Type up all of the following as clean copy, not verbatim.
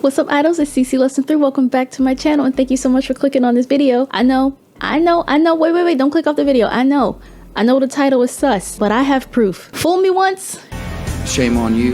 What's up, idols? It's CC Lesson 3. Welcome back to my channel, and thank you so much for clicking on this video. I know. Wait, don't click off the video. I know the title is sus, but I have proof. Fool me once. Shame on you.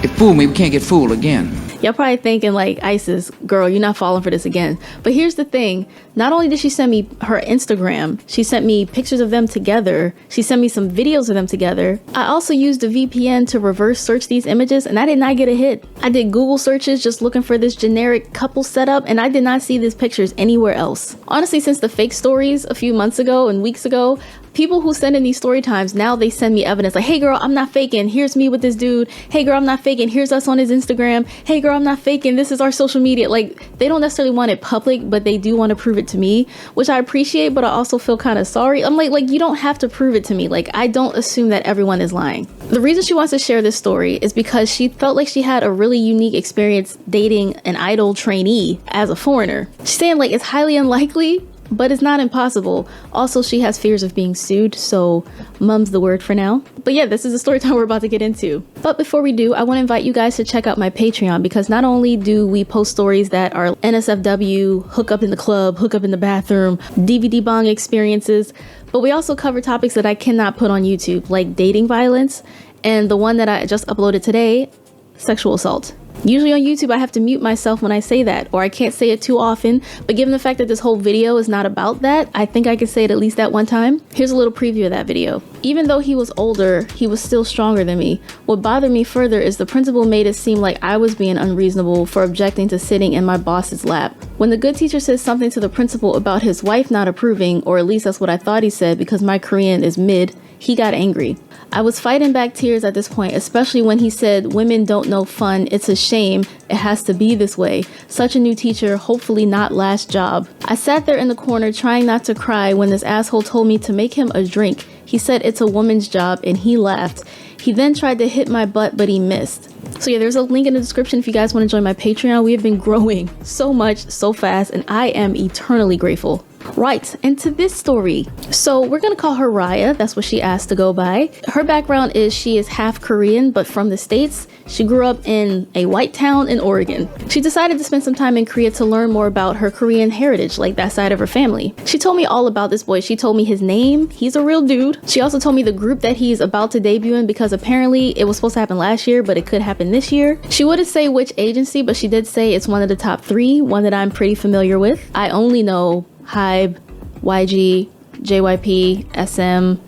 If fool me, we can't get fooled again. Y'all probably thinking like, Isis, girl, you're not falling for this again. But here's the thing. Not only did she send me her Instagram, she sent me pictures of them together. She sent me some videos of them together. I also used a VPN to reverse search these images, and I did not get a hit. I did Google searches just looking for this generic couple setup, and I did not see these pictures anywhere else. Honestly, since the fake stories a few months ago and weeks ago, people who send in these story times, now they send me evidence like, hey girl, I'm not faking, here's me with this dude. Hey girl, I'm not faking, here's us on his Instagram. Hey girl, I'm not faking, this is our social media. Like, they don't necessarily want it public, but they do want to prove it to me, which I appreciate, but I also feel kind of sorry. I'm like, you don't have to prove it to me. Like, I don't assume that everyone is lying. The reason she wants to share this story is because she felt like she had a really unique experience dating an idol trainee as a foreigner. She's saying like it's highly unlikely, but it's not impossible. Also, she has fears of being sued, so mum's the word for now. But yeah, this is the story time we're about to get into. But before we do, I want to invite you guys to check out my Patreon, because not only do we post stories that are NSFW, hook up in the club, hook up in the bathroom, DVD bong experiences, but we also cover topics that I cannot put on YouTube, like dating violence, and the one that I just uploaded today, sexual assault. Usually on YouTube, I have to mute myself when I say that, or I can't say it too often, but given the fact that this whole video is not about that, I think I can say it at least that one time. Here's a little preview of that video. Even though he was older, he was still stronger than me. What bothered me further is the principal made it seem like I was being unreasonable for objecting to sitting in my boss's lap. When the good teacher says something to the principal about his wife not approving, or at least that's what I thought he said because my Korean is mid, he got angry. I was fighting back tears at this point, especially when he said, "Women don't know fun, it's a shame, it has to be this way. Such a new teacher, hopefully not last job." I sat there in the corner trying not to cry when this asshole told me to make him a drink. He said it's a woman's job, and he laughed. He then tried to hit my butt, but he missed. So yeah, there's a link in the description if you guys want to join my Patreon. We have been growing so much, so fast, and I am eternally grateful. Right, and to this story. So we're gonna call her Raya, that's what she asked to go by. Her background is she is half Korean, but from the States. She grew up in a white town in Oregon. She decided to spend some time in Korea to learn more about her Korean heritage, like that side of her family. She told me all about this boy. She told me his name, he's a real dude. She also told me the group that he's about to debut in, because apparently it was supposed to happen last year, but it could happen this year. She wouldn't say which agency, but she did say it's one of the top 3, one that I'm pretty familiar with. I only know Hybe, YG, JYP, SM,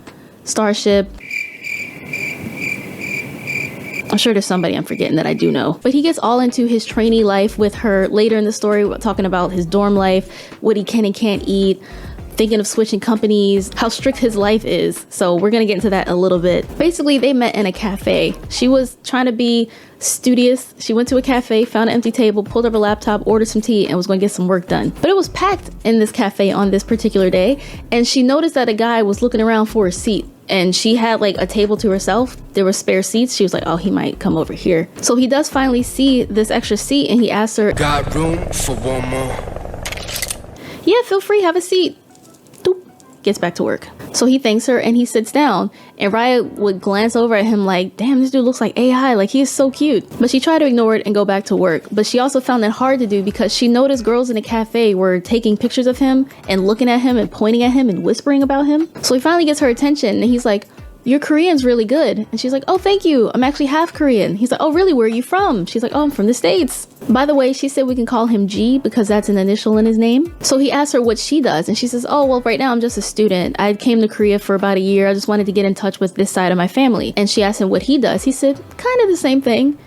Starship. I'm sure there's somebody I'm forgetting that I do know. But he gets all into his trainee life with her later in the story, talking about his dorm life, what he can and can't eat, thinking of switching companies, how strict his life is. So we're gonna get into that in a little bit. Basically, they met in a cafe. She was trying to be studious. She went to a cafe, found an empty table, pulled up her laptop, ordered some tea, and was going to get some work done. But it was packed in this cafe on this particular day, and she noticed that a guy was looking around for a seat. And she had like a table to herself. There were spare seats. She was like, oh, he might come over here. So he does finally see this extra seat, and he asks her, "Got room for one more?" "Yeah, feel free, have a seat." Doop. Gets back to work. So he thanks her and he sits down, and Raya would glance over at him like, damn, this dude looks like AI, like he is so cute. But she tried to ignore it and go back to work. But she also found it hard to do because she noticed girls in the cafe were taking pictures of him and looking at him and pointing at him and whispering about him. So he finally gets her attention, and he's like, "Your Korean's really good." And she's like, "Oh, thank you. I'm actually half Korean." He's like, "Oh, really? Where are you from?" She's like, "Oh, I'm from the States." By the way, she said we can call him G because that's an initial in his name. So he asked her what she does, and she says, "Oh, well, right now I'm just a student. I came to Korea for about a year. I just wanted to get in touch with this side of my family." And she asked him what he does. He said, "Kind of the same thing."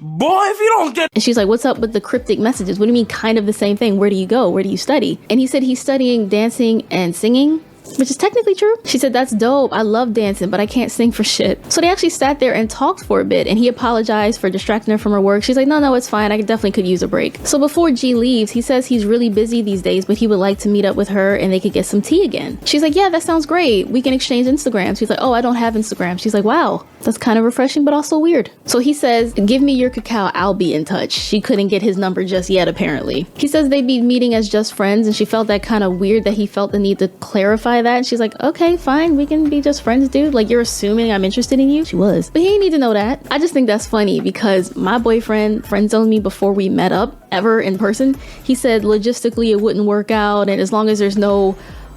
Boy, if you don't get... And she's like, "What's up with the cryptic messages? What do you mean kind of the same thing? Where do you go? Where do you study?" And he said he's studying dancing and singing, which is technically true. She said, "That's dope. I love dancing, but I can't sing for shit." So they actually sat there and talked for a bit, and he apologized for distracting her from her work. She's like, no, it's fine. I definitely could use a break." So before G leaves, he says he's really busy these days, but he would like to meet up with her and they could get some tea again. She's like, "Yeah, that sounds great. We can exchange Instagrams." He's like, "Oh, I don't have Instagram." She's like, "Wow, that's kind of refreshing, but also weird." So he says, "Give me your cacao. I'll be in touch." She couldn't get his number just yet, apparently. He says they'd be meeting as just friends, and she felt that kind of weird that he felt the need to clarify by that. And she's like, okay, fine, we can be just friends, dude. Like, you're assuming I'm interested in you? She was. But he didn't need to know that. I just think that's funny because my boyfriend friend-zoned me before we met up ever in person. He said logistically it wouldn't work out, and as long as there's no,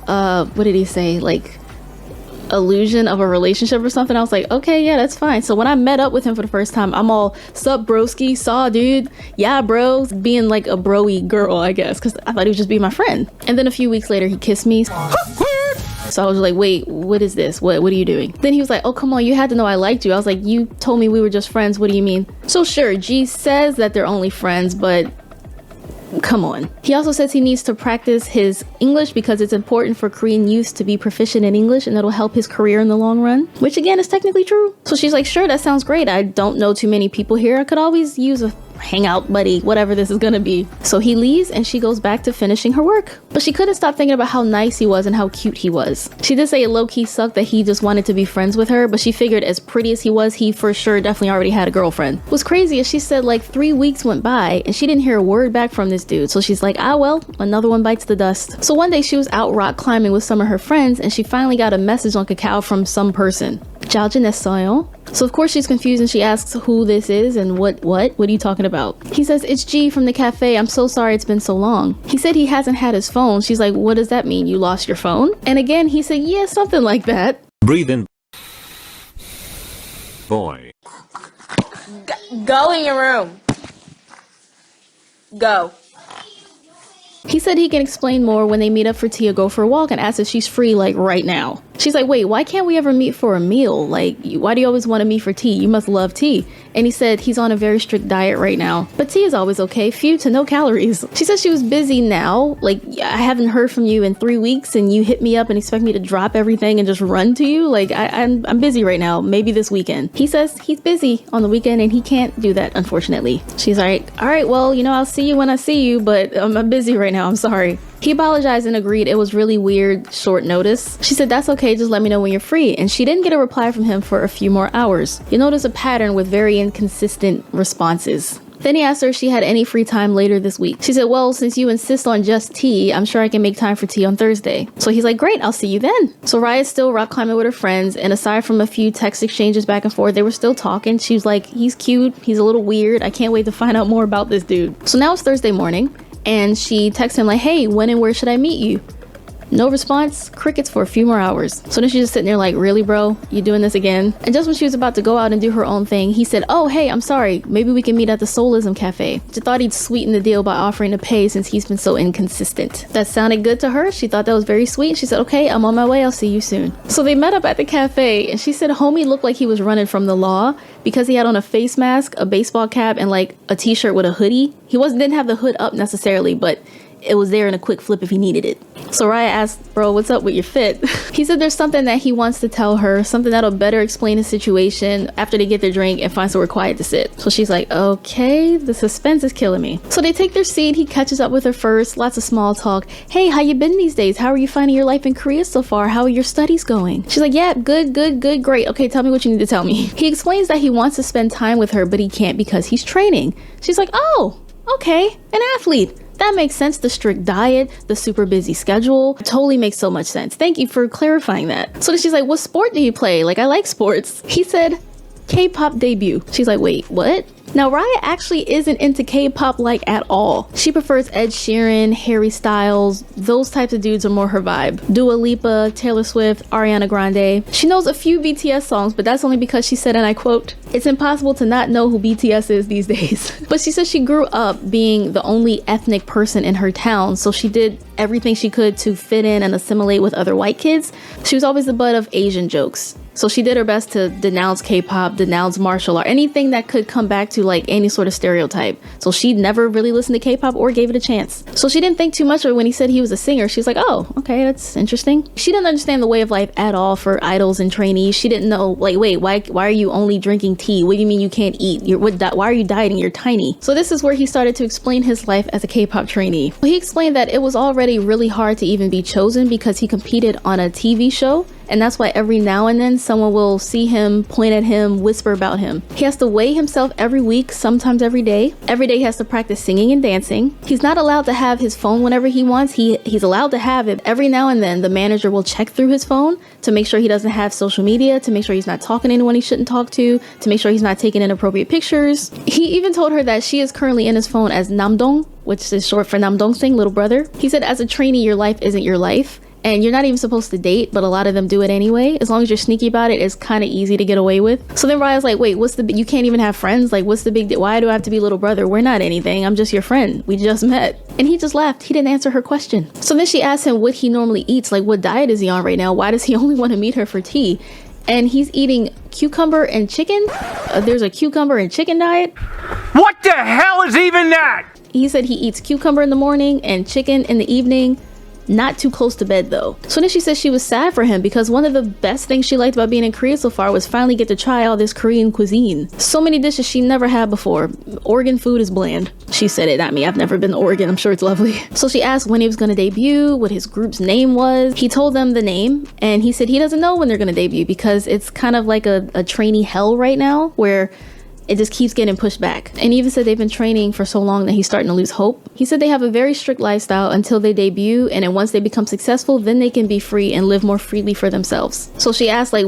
what did he say? Like, illusion of a relationship or something. I was like, okay, yeah, that's fine. So when I met up with him for the first time, I'm all, sup broski, saw dude, yeah bro, being like a broy girl, I guess, because I thought he was just being my friend. And then a few weeks later he kissed me. So I was like, wait, what is this? What are you doing? Then he was like, oh, come on, you had to know I liked you. I was like, you told me we were just friends. What do you mean? So sure, G says that they're only friends, but come on. He also says he needs to practice his English because it's important for Korean youth to be proficient in English and it'll help his career in the long run, which again is technically true. So she's like, sure, that sounds great. I don't know too many people here. I could always use a hangout buddy, whatever this is gonna be. So he leaves and she goes back to finishing her work. But she couldn't stop thinking about how nice he was and how cute he was. She did say it low-key sucked that he just wanted to be friends with her, but she figured as pretty as he was, he for sure definitely already had a girlfriend. What's crazy is she said like 3 weeks went by and she didn't hear a word back from this dude. So she's like, ah well, another one bites the dust. So one day she was out rock climbing with some of her friends and she finally got a message on Kakao from some person. 잘 지냈어요? So of course she's confused and she asks who this is and what are you talking about? He says, it's G from the cafe. I'm so sorry it's been so long. He said he hasn't had his phone. She's like, what does that mean? You lost your phone? And again, he said, yeah, something like that. Breathe in. Boy. Go in your room. Go. He said he can explain more when they meet up for tea or go for a walk and asks if she's free like right now. She's like, wait, why can't we ever meet for a meal? Like, why do you always want to meet for tea? You must love tea. And he said he's on a very strict diet right now. But tea is always okay, few to no calories. She says she was busy now. Like, I haven't heard from you in 3 weeks and you hit me up and expect me to drop everything and just run to you? Like, I'm busy right now, maybe this weekend. He says he's busy on the weekend and he can't do that, unfortunately. She's like, all right, well, you know, I'll see you when I see you, but I'm busy right now, I'm sorry. He apologized and agreed it was really weird, short notice. She said, that's okay, just let me know when you're free. And she didn't get a reply from him for a few more hours. You'll notice a pattern with very inconsistent responses. Then he asked her if she had any free time later this week. She said, well, since you insist on just tea, I'm sure I can make time for tea on Thursday. So he's like, great, I'll see you then. So Raya's still rock climbing with her friends, and aside from a few text exchanges back and forth, they were still talking. She was like, he's cute, he's a little weird, I can't wait to find out more about this dude. So now it's Thursday morning, and she texts him like, hey, when and where should I meet you? No response, crickets for a few more hours. So then she's just sitting there like, really bro, you doing this again? And just when she was about to go out and do her own thing, he said, oh hey, I'm sorry, maybe we can meet at the Soulism Cafe. She thought he'd sweeten the deal by offering to pay since he's been so inconsistent. That sounded good to her. She thought that was very sweet. She said, okay, I'm on my way, I'll see you soon. So they met up at the cafe and she said homie looked like he was running from the law because he had on a face mask, a baseball cap, and like a t-shirt with a hoodie. He didn't have the hood up necessarily, but it was there in a quick flip if he needed it. So Raya asked, bro, what's up with your fit? He said there's something that he wants to tell her, something that'll better explain the situation after they get their drink and find somewhere quiet to sit. So she's like, okay, the suspense is killing me. So they take their seat, he catches up with her first, lots of small talk. Hey, how you been these days? How are you finding your life in Korea so far? How are your studies going? She's like, yeah, good, great. Okay, tell me what you need to tell me. He explains that he wants to spend time with her, but he can't because he's training. She's like, oh, okay, an athlete. That makes sense. The strict diet, the super busy schedule, totally makes so much sense. Thank you for clarifying that. So then she's like, what sport do you play? Like, I like sports. He said, K-pop debut. She's like, wait, what? Now, Raya actually isn't into K-pop like at all. She prefers Ed Sheeran, Harry Styles. Those types of dudes are more her vibe. Dua Lipa, Taylor Swift, Ariana Grande. She knows a few BTS songs, but that's only because she said, and I quote, it's impossible to not know who BTS is these days. But she says she grew up being the only ethnic person in her town, so she did everything she could to fit in and assimilate with other white kids. She was always the butt of Asian jokes. So she did her best to denounce K-pop, denounce martial art, anything that could come back to like any sort of stereotype. So she never really listened to K-pop or gave it a chance. So she didn't think too much of it when he said he was a singer. She's like, oh, okay, that's interesting. She didn't understand the way of life at all for idols and trainees. She didn't know, like, wait, why are you only drinking tea? What do you mean you can't eat? Why are you dieting? You're tiny. So this is where he started to explain his life as a K-pop trainee. He explained that it was already really hard to even be chosen because he competed on a TV show and that's why every now and then someone will see him, point at him, whisper about him. He has to weigh himself every week, sometimes every day. Every day he has to practice singing and dancing. He's not allowed to have his phone whenever he wants. He's allowed to have it. Every now and then the manager will check through his phone to make sure he doesn't have social media, to make sure he's not talking to anyone he shouldn't talk to make sure he's not taking inappropriate pictures. He even told her that she is currently in his phone as Namdong, which is short for Namdong Sing, little brother. He said, as a trainee, your life isn't your life. And you're not even supposed to date, but a lot of them do it anyway. As long as you're sneaky about it, it's kind of easy to get away with. So then Raya's like, wait, you can't even have friends? Like, what's the big deal? Why do I have to be little brother? We're not anything. I'm just your friend. We just met. And he just laughed. He didn't answer her question. So then she asked him what he normally eats. Like, what diet is he on right now? Why does he only want to meet her for tea? And he's eating cucumber and chicken. There's a cucumber and chicken diet. What the hell is even that? He said he eats cucumber in the morning and chicken in the evening. Not too close to bed though. So then she said she was sad for him because one of the best things she liked about being in Korea so far was finally get to try all this Korean cuisine. So many dishes she never had before. Oregon food is bland. She said it, not me. I've never been to Oregon. I'm sure it's lovely. So she asked when he was going to debut, what his group's name was. He told them the name and he said he doesn't know when they're going to debut because it's kind of like a trainee hell right now where it just keeps getting pushed back. And he even said they've been training for so long that he's starting to lose hope. He said they have a very strict lifestyle until they debut, and then once they become successful, then they can be free and live more freely for themselves. So she asked, like,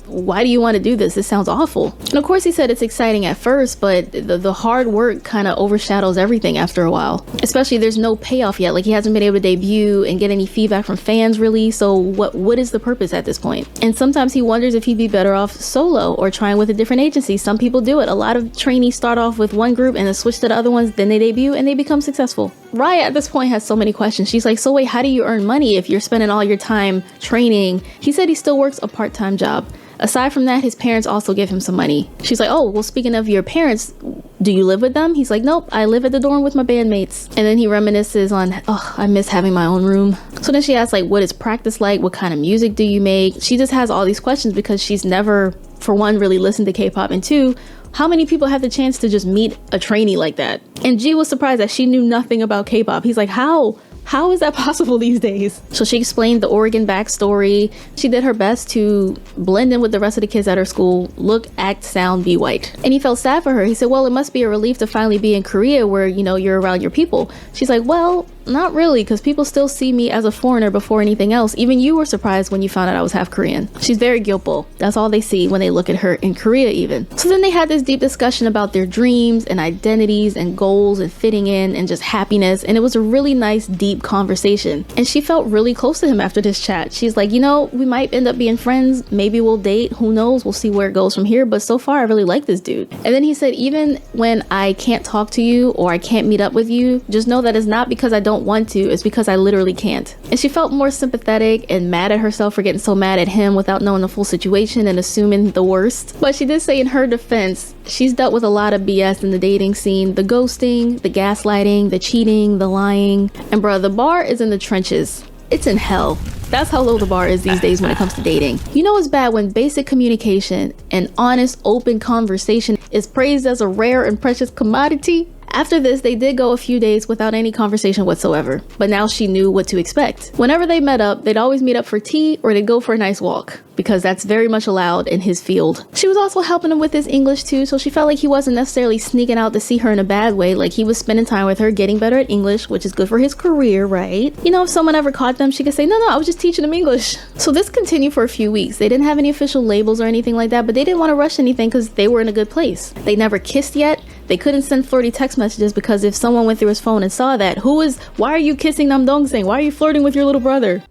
why do you want to do this? This sounds awful. And of course he said it's exciting at first, but the hard work kind of overshadows everything after a while. Especially there's no payoff yet. Like, he hasn't been able to debut and get any feedback from fans really. So what is the purpose at this point? And sometimes he wonders if he'd be better off solo or trying with a different agency. Some people do it. A lot of trainees start off with one group and then switch to the other ones, then they debut and they become successful. Raya at this point has so many questions. She's like, so wait, how do you earn money if you're spending all your time training? He said he still works a part-time job. Aside from that, his parents also give him some money. She's like, oh, well, speaking of your parents, do you live with them? He's like, nope, I live at the dorm with my bandmates. And then he reminisces on, oh, I miss having my own room. So then she asks, like, what is practice like? What kind of music do you make? She just has all these questions because she's never, for one, really listened to K-pop, and two, how many people have the chance to just meet a trainee like that? And G was surprised that she knew nothing about K-pop. He's like, how? How is that possible these days? So she explained the Oregon backstory. She did her best to blend in with the rest of the kids at her school, look, act, sound, be white. And he felt sad for her. He said, well, it must be a relief to finally be in Korea where, you know, you're around your people. She's like, well, not really, because people still see me as a foreigner before anything else. Even you were surprised when you found out I was half Korean. She's very guiltful. That's all they see when they look at her in Korea even. So then they had this deep discussion about their dreams and identities and goals and fitting in and just happiness. And it was a really nice, deep conversation. And she felt really close to him after this chat. She's like, you know, we might end up being friends. Maybe we'll date. Who knows? We'll see where it goes from here. But so far, I really like this dude. And then he said, even when I can't talk to you or I can't meet up with you, just know that it's not because I don't want to, it's because I literally can't. And she felt more sympathetic and mad at herself for getting so mad at him without knowing the full situation and assuming the worst. But she did say in her defense, she's dealt with a lot of BS in the dating scene. The ghosting, the gaslighting, the cheating, the lying. And bruh, the bar is in the trenches. It's in hell. That's how low the bar is these days when it comes to dating. You know it's bad when basic communication and honest, open conversation is praised as a rare and precious commodity. After this, they did go a few days without any conversation whatsoever, but now she knew what to expect. Whenever they met up, they'd always meet up for tea or they'd go for a nice walk, because that's very much allowed in his field. She was also helping him with his English too, so she felt like he wasn't necessarily sneaking out to see her in a bad way. Like, he was spending time with her, getting better at English, which is good for his career, right? You know, if someone ever caught them, she could say, no, I was just teaching him English. So this continued for a few weeks. They didn't have any official labels or anything like that, but they didn't want to rush anything because they were in a good place. They never kissed yet. They couldn't send flirty text messages because if someone went through his phone and saw that, why are you kissing Namdong Sing? Why are you flirting with your little brother?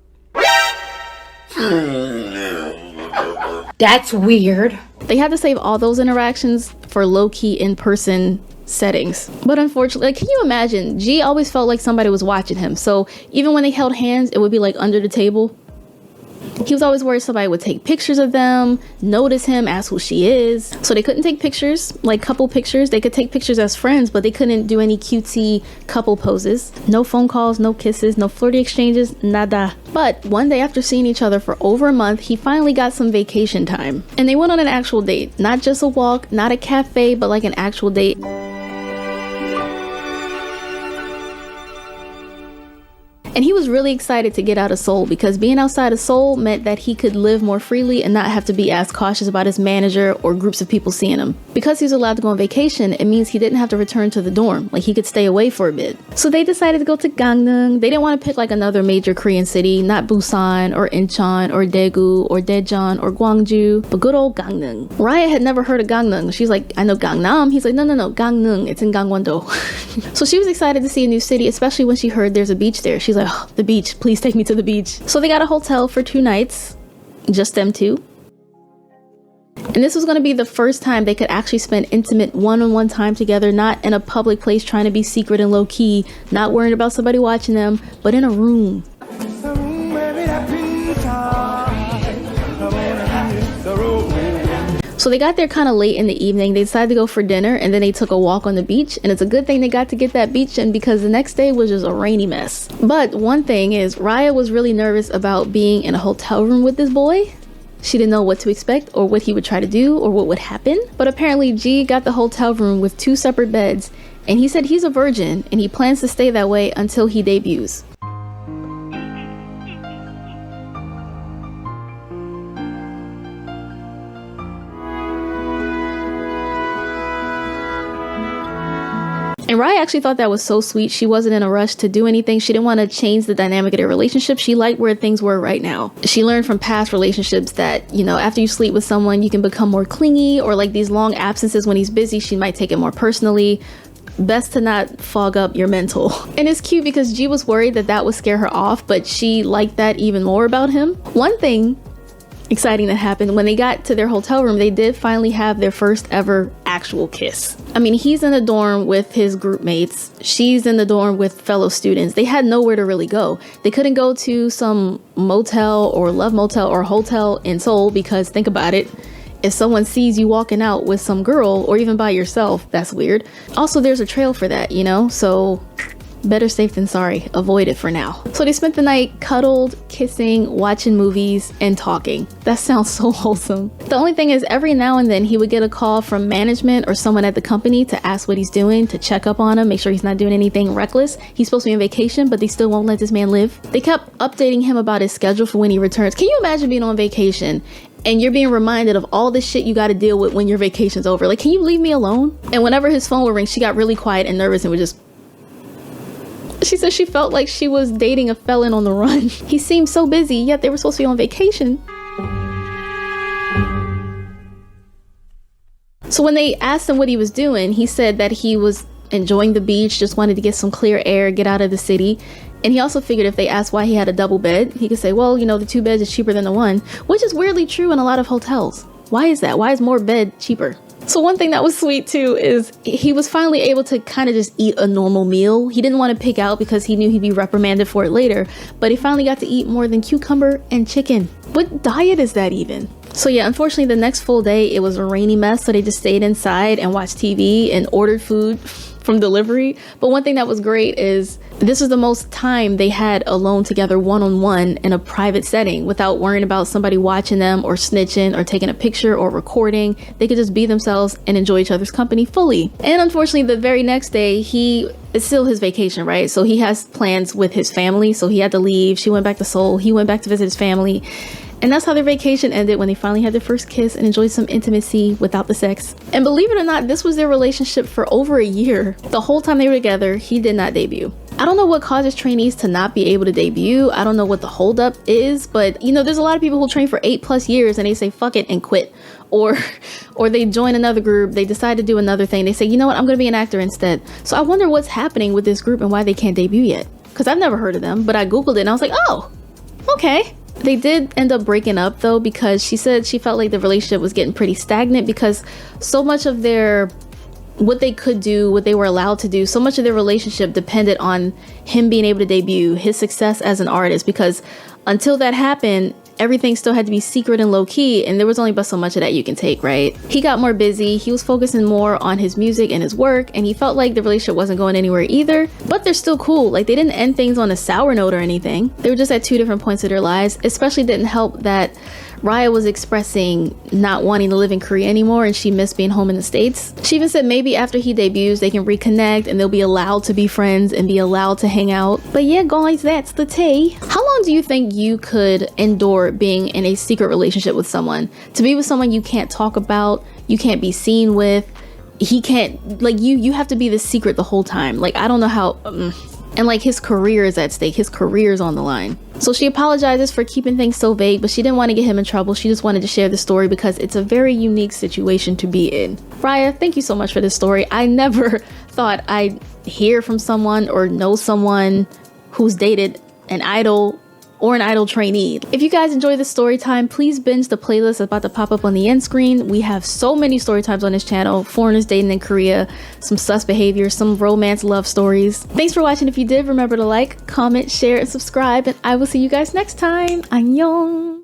That's weird. They had to save all those interactions for low-key in-person settings. But unfortunately, like, can you imagine? G always felt like somebody was watching him. So even when they held hands, it would be like under the table. He was always worried somebody would take pictures of them, notice him, ask who she is. So they couldn't take pictures, like couple pictures. They could take pictures as friends, but they couldn't do any cutesy couple poses. No phone calls, no kisses, no flirty exchanges, nada. But one day after seeing each other for over a month, he finally got some vacation time. And they went on an actual date. Not just a walk, not a cafe, but like an actual date. And he was really excited to get out of Seoul because being outside of Seoul meant that he could live more freely and not have to be as cautious about his manager or groups of people seeing him. Because he was allowed to go on vacation, it means he didn't have to return to the dorm. Like, he could stay away for a bit. So they decided to go to Gangneung. They didn't want to pick like another major Korean city, not Busan or Incheon or Daegu or Daejeon or Gwangju, but good old Gangneung. Raya had never heard of Gangneung. She's like, I know Gangnam. He's like, no, Gangneung. It's in Gangwon-do. So she was excited to see a new city, especially when she heard there's a beach there. She's like, oh, the beach, please take me to the beach. So they got a hotel for 2 nights, just them two. And this was going to be the first time they could actually spend intimate one-on-one time together, not in a public place trying to be secret and low-key, not worrying about somebody watching them, but in a room. So they got there kind of late in the evening. They decided to go for dinner, and then they took a walk on the beach. And it's a good thing they got to get that beach in because the next day was just a rainy mess. But one thing is, Raya was really nervous about being in a hotel room with this boy. She didn't know what to expect or what he would try to do or what would happen. But apparently G got the hotel room with 2 separate beds, and he said he's a virgin and he plans to stay that way until he debuts. And Raya actually thought that was so sweet. She wasn't in a rush to do anything. She didn't want to change the dynamic of their relationship. She liked where things were right now. She learned from past relationships that, you know, after you sleep with someone, you can become more clingy, or like these long absences when he's busy, she might take it more personally. Best to not fog up your mental. And it's cute because G was worried that that would scare her off, but she liked that even more about him. One thing exciting that happened when they got to their hotel room, they did finally have their first ever actual kiss. I mean, he's in the dorm with his group mates. She's in the dorm with fellow students. They had nowhere to really go. They couldn't go to some motel or love motel or hotel in Seoul because, think about it, if someone sees you walking out with some girl or even by yourself, that's weird. Also, there's a trail for that, you know? So better safe than sorry. Avoid it for now. So they spent the night cuddled, kissing, watching movies, and talking. That sounds so wholesome. The only thing is, every now and then he would get a call from management or someone at the company to ask what he's doing, to check up on him, make sure he's not doing anything reckless. He's supposed to be on vacation, but they still won't let this man live. They kept updating him about his schedule for when he returns. Can you imagine being on vacation and you're being reminded of all the shit you got to deal with when your vacation's over? Like, can you leave me alone? And whenever his phone would ring, she got really quiet and nervous and would just... She said she felt like she was dating a felon on the run. He seemed so busy, yet they were supposed to be on vacation. So when they asked him what he was doing, he said that he was enjoying the beach, just wanted to get some clear air, get out of the city. And he also figured if they asked why he had a double bed, he could say, well, you know, the 2 beds is cheaper than the 1, which is weirdly true in a lot of hotels. Why is that? Why is more bed cheaper? So one thing that was sweet too is he was finally able to kind of just eat a normal meal. He didn't want to pick out because he knew he'd be reprimanded for it later, but he finally got to eat more than cucumber and chicken. What diet is that even? So yeah, unfortunately the next full day it was a rainy mess, so they just stayed inside and watched TV and ordered food from delivery. But one thing that was great is this was the most time they had alone together one-on-one in a private setting without worrying about somebody watching them or snitching or taking a picture or recording. They could just be themselves and enjoy each other's company fully. And unfortunately the very next day, it's still his vacation, right? So he has plans with his family, so he had to leave. She went back to Seoul, he went back to visit his family. And that's how their vacation ended, when they finally had their first kiss and enjoyed some intimacy without the sex. And believe it or not, this was their relationship for over a year. The whole time they were together, he did not debut. I don't know what causes trainees to not be able to debut. I don't know what the holdup is, but you know, there's a lot of people who train for 8+ years and they say fuck it and quit. Or they join another group, they decide to do another thing. They say, you know what, I'm gonna be an actor instead. So I wonder what's happening with this group and why they can't debut yet. Because I've never heard of them, but I Googled it and I was like, oh, okay. They did end up breaking up though, because she said she felt like the relationship was getting pretty stagnant because so much of what they could do, what they were allowed to do, so much of their relationship depended on him being able to debut, his success as an artist, because until that happened, everything still had to be secret and low-key, and there was only but so much of that you can take, right? He got more busy, he was focusing more on his music and his work, and he felt like the relationship wasn't going anywhere either, but they're still cool. Like, they didn't end things on a sour note or anything. They were just at 2 different points of their lives. Especially didn't help that Raya was expressing not wanting to live in Korea anymore and she missed being home in the States. She even said maybe after he debuts they can reconnect and they'll be allowed to be friends and be allowed to hang out. But yeah guys, that's the tea. How long do you think you could endure being in a secret relationship with someone? To be with someone you can't talk about, you can't be seen with, he can't, like, you have to be the secret the whole time. Like, I don't know how. And like, his career is at stake, his career is on the line. So she apologizes for keeping things so vague, but she didn't want to get him in trouble. She just wanted to share the story because it's a very unique situation to be in. Raya, thank you so much for this story. I never thought I'd hear from someone or know someone who's dated an idol or an idol trainee. If you guys enjoy this story time, please binge the playlist about to pop up on the end screen. We have so many story times on this channel. Foreigners dating in Korea, some sus behavior, some romance love stories. Thanks for watching. If you did, remember to like, comment, share, and subscribe, and I will see you guys next time. Annyeong!